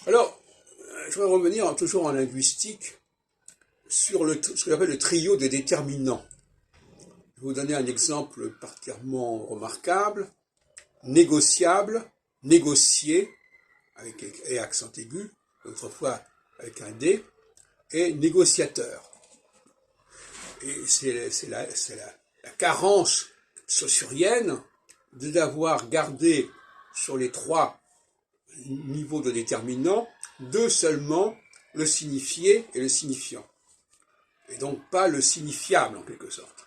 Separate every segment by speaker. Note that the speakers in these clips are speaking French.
Speaker 1: Alors, je vais revenir toujours en linguistique sur ce qu'on appelle le trio des déterminants. Je vais vous donner un exemple particulièrement remarquable. Négociable, négocier, avec et accent aigu, autrefois avec un D, et négociateur. Et c'est la carence saussurienne d'avoir gardé sur les trois niveaux de déterminants deux seulement, le signifié et le signifiant. Et donc pas le signifiable en quelque sorte.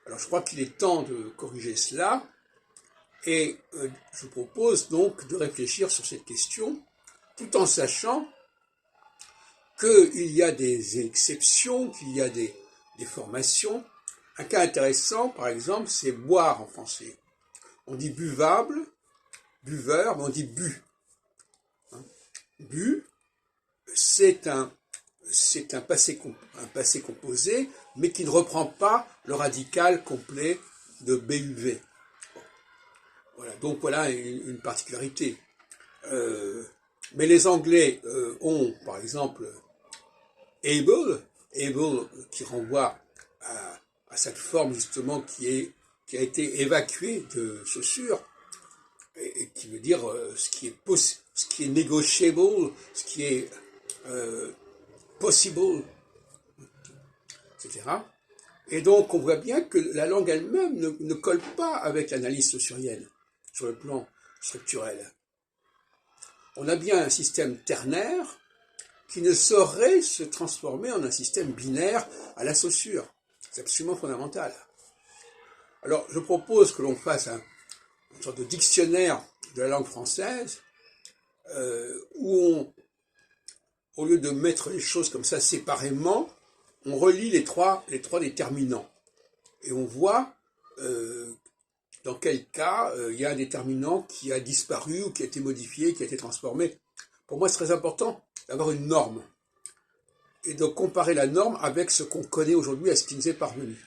Speaker 1: Alors je crois qu'il est temps de corriger cela et je vous propose donc de réfléchir sur cette question tout en sachant qu'il y a des exceptions, qu'il y a des formations. Un cas intéressant, par exemple, c'est boire en français. On dit buvable, buveur, mais on dit bu. Bu, c'est un passé composé, mais qui ne reprend pas le radical complet de BUV. Voilà, donc voilà une particularité. Mais les Anglais ont, par exemple, able qui renvoie à cette forme justement qui a été évacuée de chaussure, et qui veut dire ce qui est negotiable, ce qui est possible, etc. Et donc on voit bien que la langue elle-même ne colle pas avec l'analyse saussurienne sur le plan structurel. On a bien un système ternaire qui ne saurait se transformer en un système binaire à la Saussure. C'est absolument fondamental. Alors, je propose que l'on fasse une sorte de dictionnaire de la langue française, où au lieu de mettre les choses comme ça séparément, on relie les trois déterminants. Et on voit dans quel cas il y a un déterminant qui a disparu ou qui a été modifié, qui a été transformé. Pour moi, c'est très important d'avoir une norme et de comparer la norme avec ce qu'on connaît aujourd'hui, à ce qui nous est parvenu.